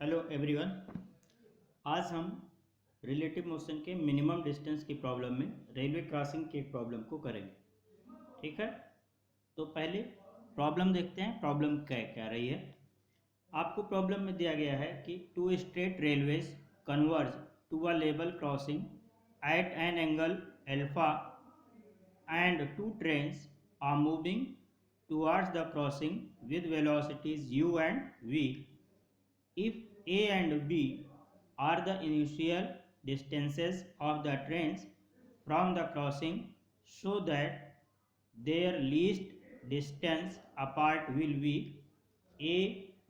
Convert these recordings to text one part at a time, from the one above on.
Hello everyone. आज हम relative motion के मिनिमम डिस्टेंस की प्रॉब्लम में रेलवे क्रॉसिंग के प्रॉब्लम को करेंगे। ठीक है, तो पहले प्रॉब्लम देखते हैं प्रॉब्लम क्या क्या रही है। आपको प्रॉब्लम में दिया गया है कि two straight railways converge to a level crossing at an angle alpha and two trains are moving towards the crossing with velocities u and v. If A and B are the initial distances of the trains from the crossing, so that their least distance apart will be A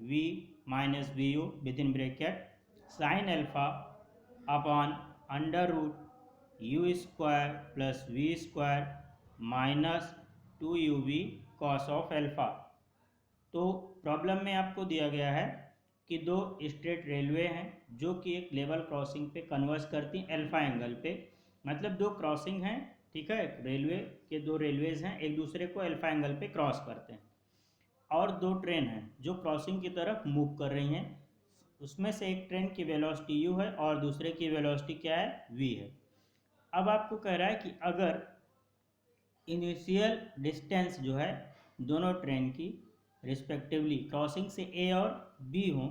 V minus VU within bracket sin alpha upon under root U square plus V square minus 2UV cos of alpha। तो problem में आपको दिया गया है कि दो straight railway हैं जो कि एक लेवल क्रॉसिंग पे कन्वर्ज करती हैं अल्फा एंगल पे। मतलब दो क्रॉसिंग हैं, ठीक है, रेलवे के दो रेलवेज हैं, एक दूसरे को अल्फा एंगल पे क्रॉस करते हैं और दो ट्रेन हैं जो क्रॉसिंग की तरफ मूव कर रही हैं। उसमें से एक ट्रेन की वेलोसिटी u है और दूसरे की वेलोसिटी क्या है, v है। अब आपको कह रहा है कि अगर इनिशियल डिस्टेंस जो है दोनों ट्रेन की रिस्पेक्टिवली क्रॉसिंग से ए और बी हो,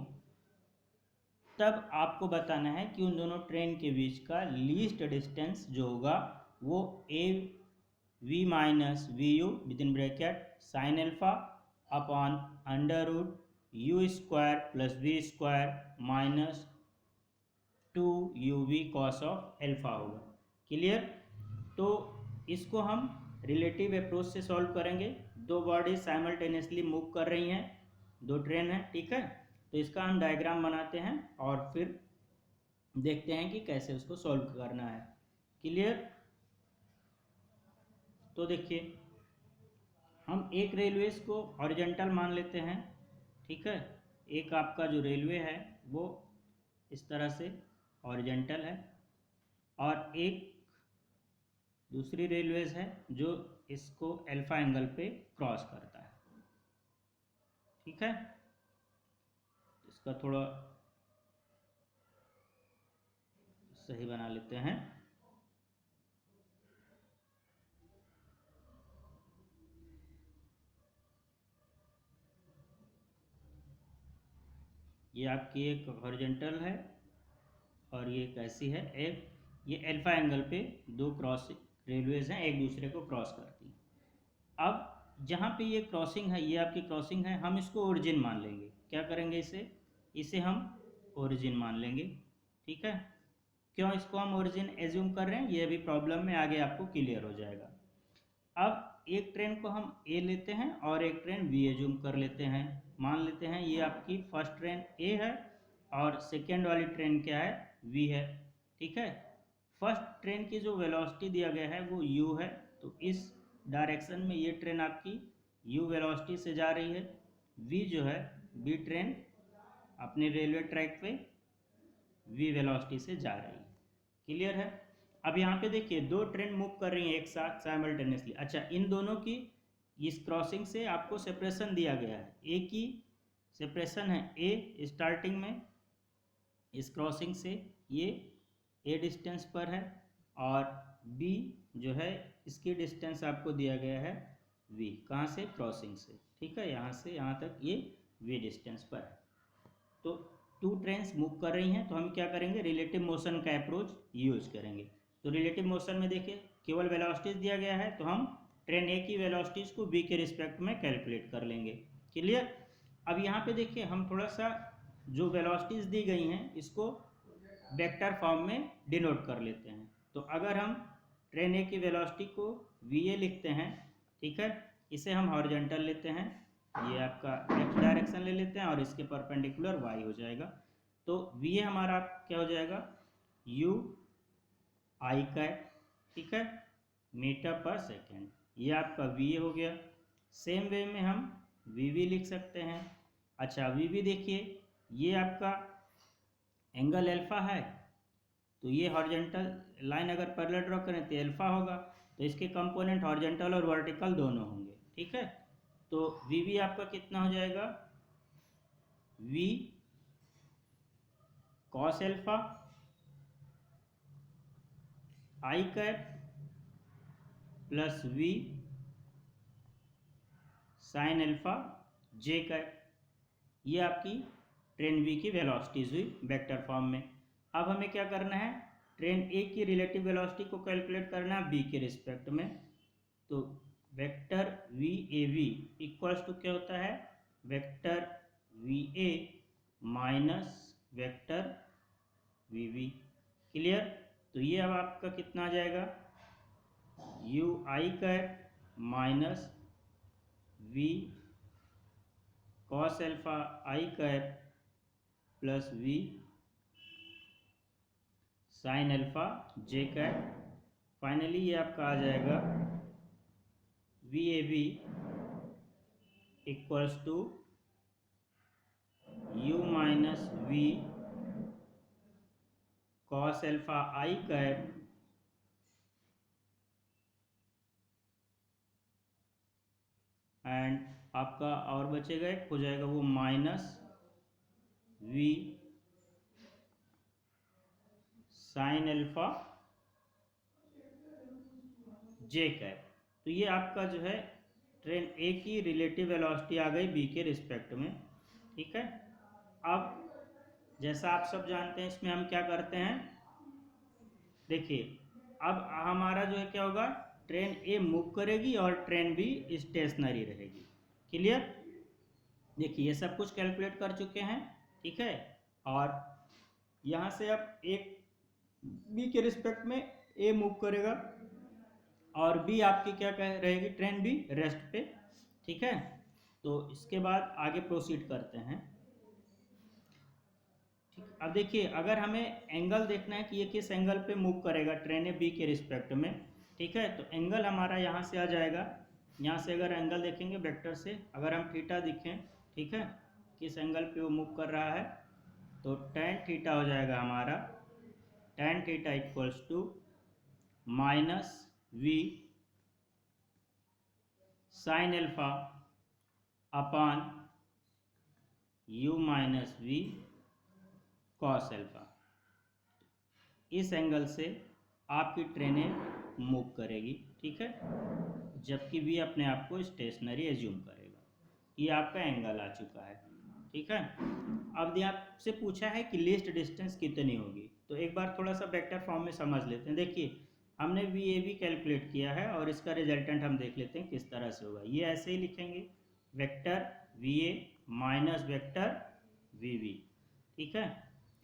तब आपको बताना है कि उन दोनों ट्रेन के बीच का लीस्ट डिस्टेंस जो होगा वो A V minus V U with in bracket sine alpha upon under root U square plus V square minus 2 UV cos of alpha होगा। क्लियर? तो इसको हम रिलेटिव अप्रोच से सॉल्व करेंगे। दो बॉडी साइमल्टेनियसली मूव कर रही हैं, दो ट्रेन हैं, ठीक है। तो इसका हम डायग्राम बनाते हैं और फिर देखते हैं कि कैसे उसको सॉल्व करना है। क्लियर? तो देखिए, हम एक रेलवेज को हॉरिजॉन्टल मान लेते हैं, ठीक है। एक आपका जो रेलवे है वो इस तरह से हॉरिजॉन्टल है और एक दूसरी रेलवेज है जो इसको अल्फा एंगल पे क्रॉस करता है, ठीक है। इसका थोड़ा सही बना लेते हैं। ये आपकी एक हॉरिजॉन्टल है और ये कैसी है, एक ये अल्फा एंगल पे दो क्रॉस रेलवेज हैं, एक दूसरे को क्रॉस करती हैं। अब जहाँ पे ये क्रॉसिंग है, ये आपकी क्रॉसिंग है, हम इसको ओरिजिन मान लेंगे। क्या करेंगे, इसे हम ओरिजिन मान लेंगे, ठीक है। क्यों इसको हम ओरिजिन एज्यूम कर रहे हैं, ये भी प्रॉब्लम में आगे आपको क्लियर हो जाएगा। अब एक ट्रेन को हम ए लेते हैं और एक ट्रेन बी एज्यूम कर लेते हैं। मान लेते हैं ये आपकी फर्स्ट ट्रेन ए है और सेकेंड वाली ट्रेन क्या है, वी है, ठीक है। फर्स्ट ट्रेन की जो वेलोसिटी दिया गया है वो यू है, तो इस डायरेक्शन में ये ट्रेन आपकी यू वेलोसिटी से जा रही है। वी जो है, बी ट्रेन अपने रेलवे ट्रैक पे वी वेलोसिटी से जा रही है। क्लियर है? अब यहाँ पे देखिए दो ट्रेन मूव कर रही हैं एक साथ साइमल्टेनियसली। अच्छा, इन दोनों की इस क्रॉसिंग से आपको सेपरेशन दिया गया है। ए की सेपरेशन है ए स्टार्टिंग में, इस क्रॉसिंग से ये ए डिस्टेंस पर है और बी जो है इसकी डिस्टेंस आपको दिया गया है वी, कहाँ से, क्रॉसिंग से, ठीक है। यहाँ से यहाँ तक ये वी डिस्टेंस पर है। तो टू ट्रेन्स मूव कर रही हैं, तो हम क्या करेंगे, रिलेटिव मोशन का अप्रोच यूज करेंगे। तो रिलेटिव मोशन में देखिए केवल वेलोसिटीज दिया गया है, तो हम ट्रेन ए की वेलोसिटीज को बी के रिस्पेक्ट में कैलकुलेट कर लेंगे। क्लियर? अब यहाँ पे देखिए हम थोड़ा सा जो वेलोसिटीज दी गई हैं इसको वेक्टर फॉर्म में डिनोट कर लेते हैं। तो अगर हम ट्रेन ए की वेलोसिटी को वी ए लिखते हैं, ठीक है, इसे हम हॉरिजॉन्टल लेते हैं, ये आपका एक्स डायरेक्शन ले लेते हैं और इसके परपेंडिकुलर वाई हो जाएगा। तो वी ए हमारा क्या हो जाएगा, यू आई का, ठीक है, मीटर पर सेकेंड, ये आपका वी ए हो गया। सेम वे में हम वी वी लिख सकते हैं। अच्छा, वी वी देखिए ये आपका एंगल अल्फा है, तो ये हॉरिजॉन्टल लाइन अगर पैरेलल ड्रॉ करें तो अल्फा होगा, तो इसके कंपोनेंट हॉरिजॉन्टल और वर्टिकल दोनों होंगे, ठीक है। तो वी वी आपका कितना हो जाएगा, V cos alpha I cap plus V sine alpha J cap. ये आपकी ट्रेन बी की वेलोसिटीज हुई वेक्टर फॉर्म में। अब हमें क्या करना है, ट्रेन ए की रिलेटिव वेलोसिटी को कैलकुलेट करना है बी के रिस्पेक्ट में। तो vector V A V equals to क्या होता है, vector V A minus vector V V. Clear. तो ये अब आपका कितना आ जाएगा, U I cap minus V cos alpha I cap plus V sine alpha J cap. Finally ये आपका आ जाएगा V A B equals to U minus V cos alpha I cap and आपका और बचेगा एक हो जाएगा वो minus V sine alpha J cap. तो ये आपका जो है ट्रेन ए की रिलेटिव वेलोसिटी आ गई बी के रिस्पेक्ट में। ठीक है। अब जैसा आप सब जानते हैं इसमें हम क्या करते हैं, देखिए अब हमारा जो है क्या होगा, ट्रेन ए मूव करेगी और ट्रेन बी स्टेशनरी रहेगी। क्लियर। देखिए ये सब कुछ कैलकुलेट कर चुके हैं। ठीक है। और यहाँ से अब एक बी के रिस्पेक्ट में ए मूव करेगा और बी आपकी क्या कह रहेगी, ट्रेन बी रेस्ट पे। ठीक है। तो इसके बाद आगे प्रोसीड करते हैं। ठीक। अब देखिए अगर हमें एंगल देखना है कि ये किस एंगल पे मूव करेगा ट्रेन ए बी के रिस्पेक्ट में। ठीक है। तो एंगल हमारा यहाँ से आ जाएगा, यहाँ से अगर एंगल देखेंगे वेक्टर से, अगर हम थीटा दिखें, ठीक है, किस एंगल पे वो मूव कर रहा है, तो tan थीटा हो जाएगा हमारा, tan theta equals to minus V sine alpha upon U minus V cos alpha. इस एंगल से आपकी ट्रेनें मूव करेगी। ठीक है। जबकि वी अपने आप को स्टेशनरी एज्यूम करेगा। ये आपका एंगल आ चुका है। ठीक है। अब ये आपसे पूछा है कि लीस्ट डिस्टेंस कितनी होगी, तो एक बार थोड़ा सा वेक्टर फॉर्म में समझ लेते हैं। देखिए हमने वी ए बी कैलकुलेट किया है और इसका रिजल्टेंट हम देख लेते हैं किस तरह से होगा। ये ऐसे ही लिखेंगे, vector V A minus vector V V. ठीक है।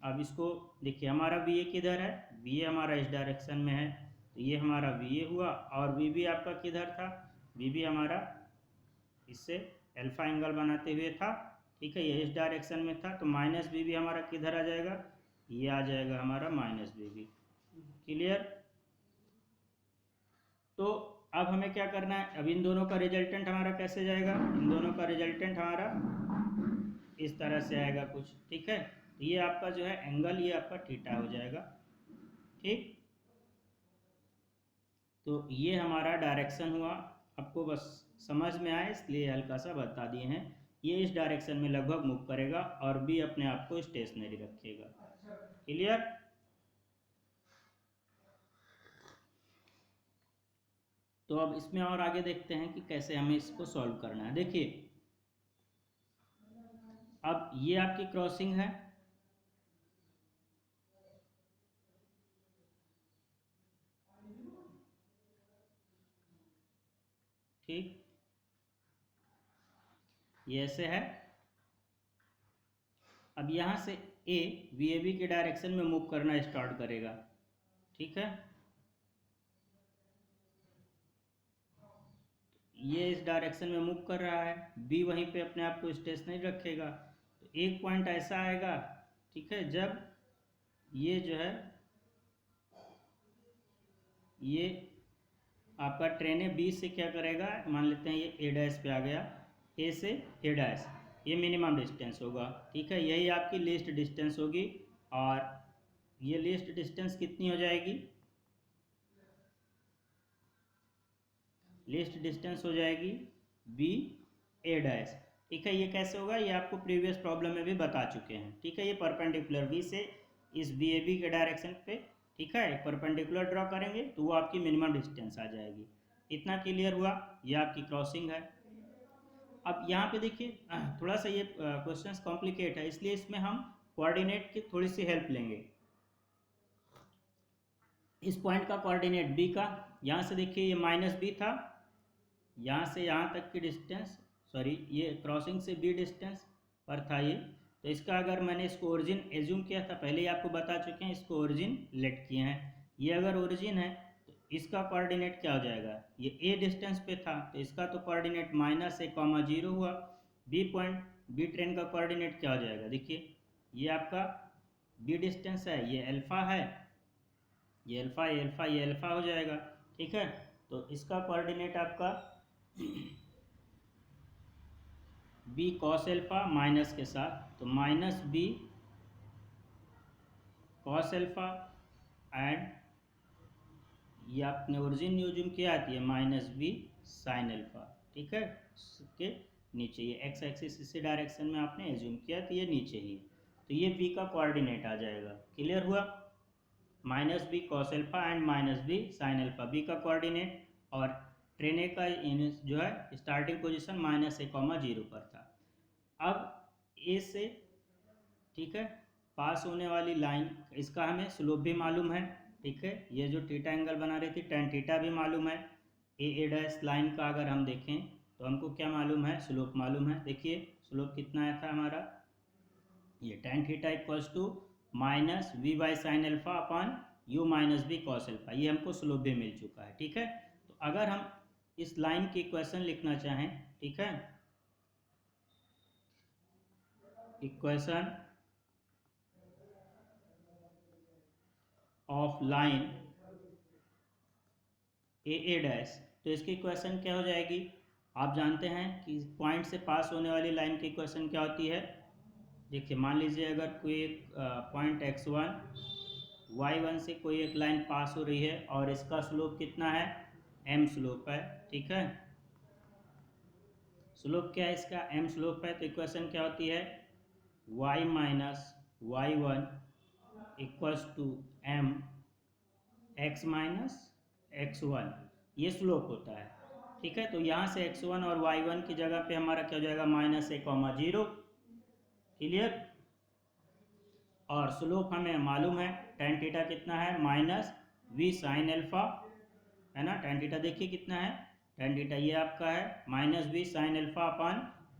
अब इसको देखिए हमारा वी ए किधर है, वी ए हमारा इस डायरेक्शन में है, तो ये हमारा वी ए हुआ। और वी बी आपका किधर था, वी बी हमारा इससे अल्फा एंगल बनाते हुए था। ठीक है। ये इस डायरेक्शन में था, तो माइनस बी बी हमारा किधर आ जाएगा, ये आ जाएगा हमारा माइनस बी बी। क्लियर। तो अब हमें क्या करना है, अब इन दोनों का रिजल्टेंट हमारा कैसे जाएगा, इन दोनों का रिजल्टेंट हमारा इस तरह से आएगा कुछ। ठीक है। तो ये आपका जो है एंगल, ये आपका थीटा हो जाएगा। ठीक। तो ये हमारा डायरेक्शन हुआ, आपको बस समझ में आए इसलिए हल्का सा बता दिए हैं। ये इस डायरेक्शन में लगभग मूव करेगा और बी अपने आप को स्टेशनरी रखेगा। क्लियर। तो अब इसमें और आगे देखते हैं कि कैसे हमें इसको सॉल्व करना है। देखिए अब ये आपकी क्रॉसिंग है, ठीक, ये ऐसे है। अब यहाँ से ए वी ए बी के डायरेक्शन में मूव करना स्टार्ट करेगा। ठीक है। ये इस डायरेक्शन में मूव कर रहा है, बी वहीं पे अपने आप को स्टेशनरी रखेगा। तो एक पॉइंट ऐसा आएगा, ठीक है, जब ये जो है ये आपका ट्रेन है बी से क्या करेगा, मान लेते हैं ये ए डैश पे आ गया, ए से ए डैश, ये मिनिमम डिस्टेंस होगा। ठीक है। यही आपकी लीस्ट डिस्टेंस होगी और ये लीस्ट डिस्टेंस कितनी हो जाएगी, लीस्ट डिस्टेंस हो जाएगी बी ए डैश। ठीक है। ये कैसे होगा, ये आपको प्रीवियस प्रॉब्लम में भी बता चुके हैं। ठीक है। ये परपेंडिकुलर बी से इस बी ए बी के डायरेक्शन पे, ठीक है, परपेंडिकुलर ड्रॉ करेंगे तो वो आपकी मिनिमम डिस्टेंस आ जाएगी। इतना क्लियर हुआ, ये आपकी क्रॉसिंग है। अब यहाँ पे देखिए थोड़ा सा ये क्वेश्चन कॉम्प्लिकेट है, इसलिए इसमें हम कोऑर्डिनेट की थोड़ी सी हेल्प लेंगे। इस पॉइंट का कोऑर्डिनेट बी का, यहाँ से देखिए ये माइनस बी था, यहाँ से यहाँ तक की डिस्टेंस, सॉरी ये क्रॉसिंग से बी डिस्टेंस पर था ये। तो इसका अगर मैंने इसको ओरिजिन एज्यूम किया था, पहले ही आपको बता चुके हैं, इसको ओरिजिन लेट किए हैं। ये अगर ओरिजिन है तो इसका कोऑर्डिनेट क्या हो जाएगा, ये ए डिस्टेंस पे था तो इसका तो कोऑर्डिनेट -a,0 हुआ। बी पॉइंट, बी ट्रेन का कोऑर्डिनेट क्या हो जाएगा, देखिए ये आपका बी डिस्टेंस है, ये अल्फा है, ये अल्फा, ये अल्फा, ये अल्फा हो जाएगा, ठीक है। तो इसका कोऑर्डिनेट आपका बी कॉस एल्फा माइनस के साथ, तो minus B cos alpha and ये आपने ओरिजिन यूज किया आती है माइनस बी साइन एल्फा, ठीक है। इसके नीचे ये एक्स एक्सिस इसी डायरेक्शन में आपने एज्यूम किया तो ये नीचे ही है, तो ये बी का कोऑर्डिनेट आ जाएगा। क्लियर हुआ, minus B cos alpha and minus B sine alpha B का कोऑर्डिनेट, और ट्रेन ए का जो है स्टार्टिंग पोजीशन -a,0 पर था। अब ए से, ठीक है, पास होने वाली लाइन, इसका हमें स्लोप भी मालूम है, ठीक है। ये जो थीटा एंगल बना रही थी tan थीटा भी मालूम है। ए डैश लाइन का अगर हम देखें तो हमको क्या मालूम है, स्लोप मालूम है। देखिए स्लोप कितना आया था हमारा, ये tan theta equals to -v/sin α u - v cos α, ये हमको स्लोप भी मिल चुका है, ठीक है। तो अगर हम इस लाइन की इक्वेशन लिखना चाहें, ठीक है, equation of line A dash, तो इसकी इक्वेशन क्या हो जाएगी, आप जानते हैं कि पॉइंट से पास होने वाली लाइन की इक्वेशन क्या होती है। देखिए मान लीजिए अगर कोई एक पॉइंट x1 y1 से कोई एक लाइन पास हो रही है और इसका स्लोप कितना है, m स्लोप है, ठीक है। स्लोप क्या है इसका, m स्लोप है, तो इक्वेशन क्या होती है, y - y1 equals to m x - x1, ये स्लोप होता है, ठीक है। तो यहाँ से x1 और y1 की जगह पे हमारा क्या हो जाएगा, -a,0, क्लियर। और स्लोप हमें मालूम है tan थीटा कितना है, -v sin α, है ना। tan थीटा देखिए कितना है, tan थीटा ये आपका है -v sin α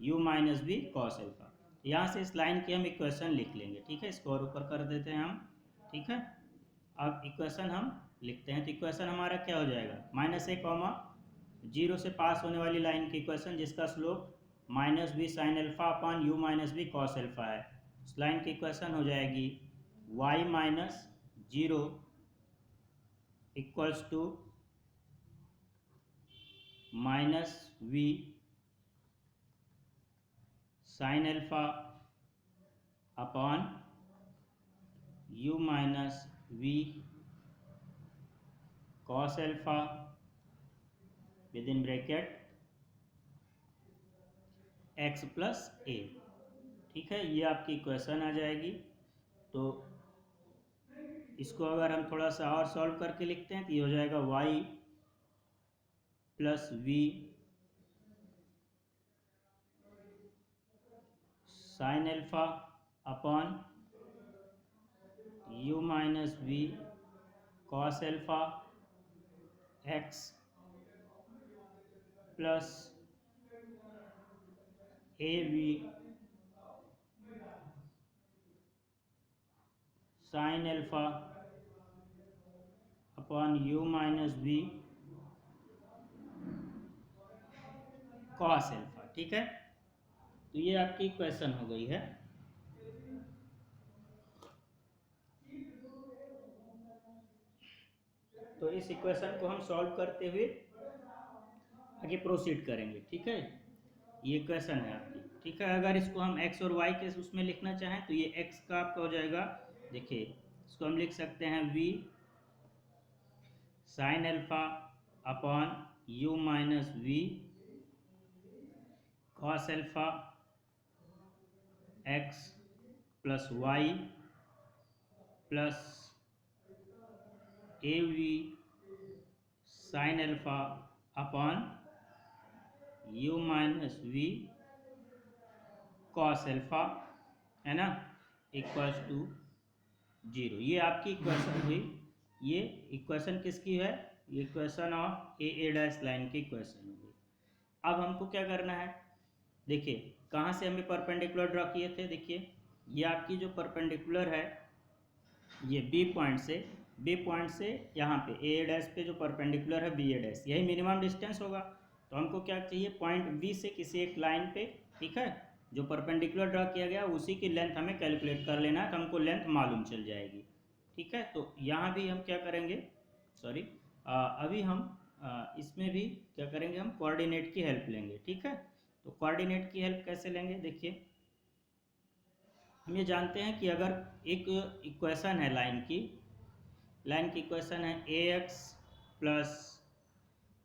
u - v cos α। यहाँ से इस लाइन की हम इक्वेशन लिख लेंगे, ठीक है, इसको और ऊपर कर देते हैं हम, ठीक है। अब इक्वेशन हम लिखते हैं, तो इक्वेशन हमारा क्या हो जाएगा, -a,0 से पास होने वाली लाइन की इक्वेशन जिसका slope -v sin α u - v cos α है, उस लाइन की इक्वेशन हो जाएगी y - 0 equals to -v sin α upon u - v cos α with in bracket x plus a, ठीक है। ये आपकी इक्वेशन आ जाएगी। तो इसको अगर हम थोड़ा सा और सॉल्व करके लिखते हैं तो ये हो जाएगा y plus v sine alpha upon u - v cos alpha x plus av sign alpha upon u - v cos alpha, ठीक है। तो ये आपकी इक्वेशन हो गई है। तो इस इक्वेशन को हम सॉल्व करते हुए आगे प्रोसीड करेंगे, ठीक है। ये इक्वेशन है आपकी, ठीक है। अगर इसको हम x और y के उसमें लिखना चाहें तो ये x का आपका हो जाएगा, देखिए इसको हम लिख सकते हैं v sine alpha upon u - v cos alpha x plus y plus A V sine alpha upon U minus V cos alpha, है ना, इक्वल्स टू 0। ये आपकी इक्वेशन हुई। ये इक्वेशन किसकी है? ये equation of A dash line की इक्वेशन हुई। अब हमको क्या करना है? देखिए कहाँ से हमें परपेंडिकुलर ड्रॉ किए थे। देखिए ये आपकी जो परपेंडिकुलर है, ये बी पॉइंट से यहाँ पे ए डैश पे जो परपेंडिकुलर है बी ए डैश, यही मिनिमम डिस्टेंस होगा। तो हमको क्या चाहिए? पॉइंट बी से किसी एक लाइन पे, ठीक है, जो परपेंडिकुलर ड्रॉ किया गया उसी की लेंथ हमें कैलकुलेट कर लेना है, तो हमको लेंथ मालूम चल जाएगी। ठीक है, तो यहाँ भी हम क्या करेंगे, सॉरी अभी हम इसमें भी क्या करेंगे, हम कोऑर्डिनेट की हेल्प लेंगे। ठीक है, तो कोऑर्डिनेट की हेल्प कैसे लेंगे? देखिए हम ये जानते हैं कि अगर एक इक्वेशन है लाइन की इक्वेशन है a x plus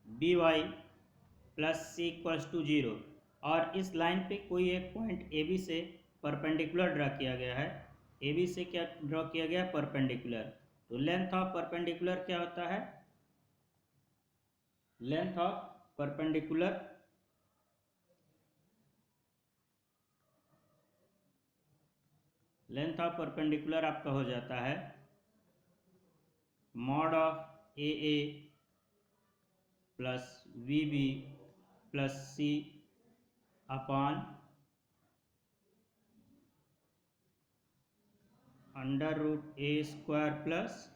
b y plus c equals to 0, और इस लाइन पे कोई एक पॉइंट ए बी से परपेंडिकुलर ड्रा किया गया है। ए बी से क्या ड्रॉ किया गया है? परपेंडिकुलर। तो लेंथ ऑफ परपेंडिकुलर क्या होता है? लेंथ ऑफ परपेंडिकुलर आपका हो जाता है mod of A plus V B plus C upon under root A square plus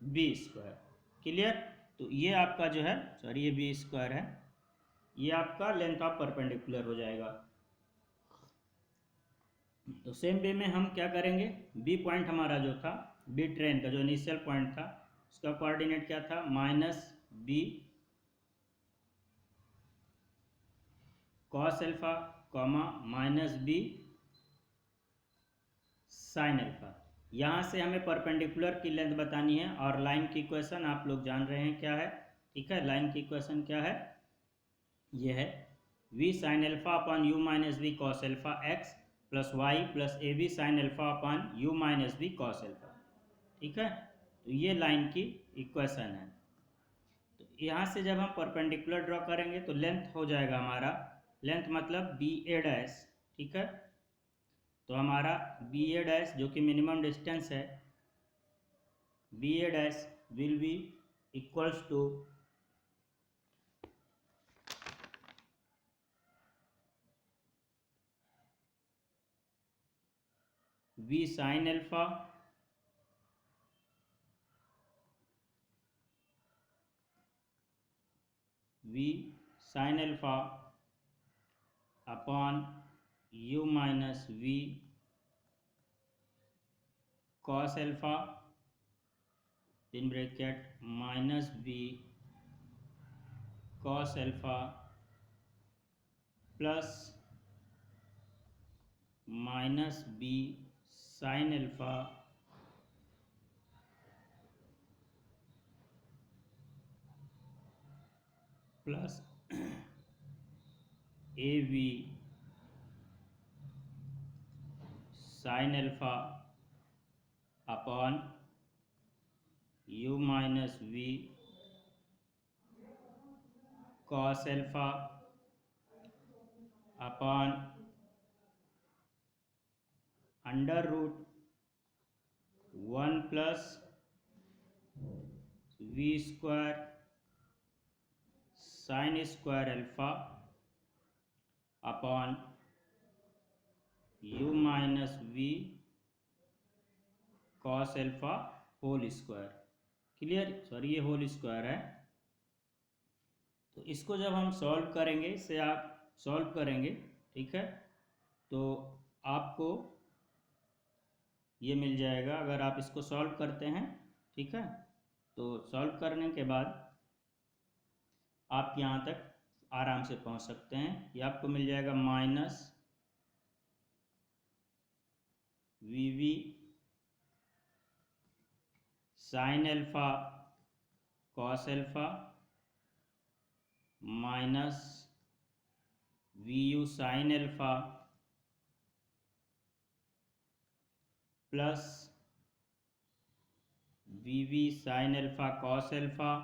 B square. Clear? तो ये आपका जो है, सॉरी ये बी स्क्वायर है, ये आपका लेंथ ऑफ परपेंडिकुलर हो जाएगा। तो सेम वे में हम क्या करेंगे, बी पॉइंट हमारा जो था, बी ट्रेन का जो इनिशियल पॉइंट था, उसका कोऑर्डिनेट क्या था? Minus B cos alpha comma minus B sine alpha. यहाँ से हमें परपेंडिकुलर की लेंथ बतानी है, और लाइन की इक्वेशन आप लोग जान रहे हैं क्या है। ठीक है, लाइन की इक्वेशन क्या है? ये है v sine alpha upon U minus V cos alpha X plus Y plus A B sine alpha upon U minus V cos alpha. ठीक है, तो ये लाइन की इक्वेशन है। तो यहाँ से जब हम परपेंडिकुलर ड्रॉ करेंगे तो लेंथ हो जाएगा हमारा, लेंथ मतलब बी ए डैश। ठीक है, तो हमारा बी ए डैश जो कि मिनिमम डिस्टेंस है, B A dash will be equals to v sine alpha upon u minus v cos alpha in bracket minus b cos alpha plus minus b sine alpha plus A B sine alpha upon U minus V cos alpha upon under root 1 plus V square sine square alpha upon U minus V cos alpha whole square. Clear? Sorry ये whole square है। तो इसको जब हम solve करेंगे, इसे आप solve करेंगे, ठीक है, तो आपको ये मिल जाएगा। अगर आप इसको सॉल्व करते हैं, ठीक है, तो सॉल्व करने के बाद आप यहाँ तक आराम से पहुँच सकते हैं। ये आपको मिल जाएगा minus V V sine alpha cos alpha minus V U sine alpha plus V sine alpha cos alpha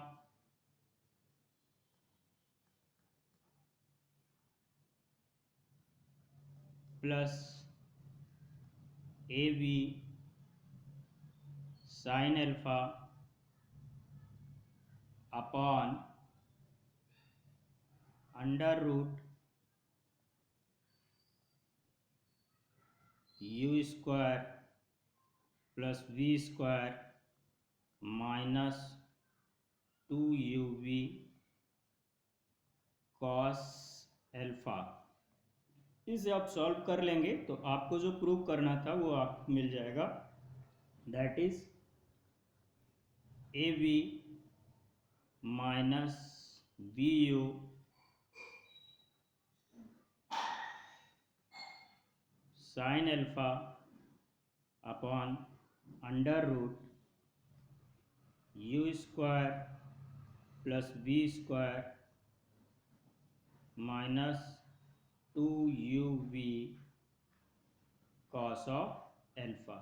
plus A V sine alpha upon under root U square plus V square minus 2uv cos alpha. इसे आप solve कर लेंगे तो आपको जो prove करना था वो आप मिल जाएगा, that is A V minus B U sine alpha upon under root U square plus B square minus 2uv cos of alpha.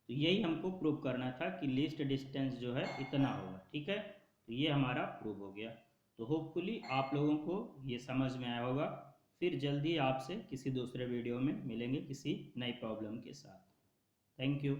तो यही हमको प्रूव करना था कि लीस्ट डिस्टेंस जो है इतना होगा। ठीक है, तो ये हमारा प्रूव हो गया। तो होपफुली आप लोगों को ये समझ में आया होगा। फिर जल्दी आपसे किसी दूसरे वीडियो में मिलेंगे किसी नई प्रॉब्लम के साथ। Thank you.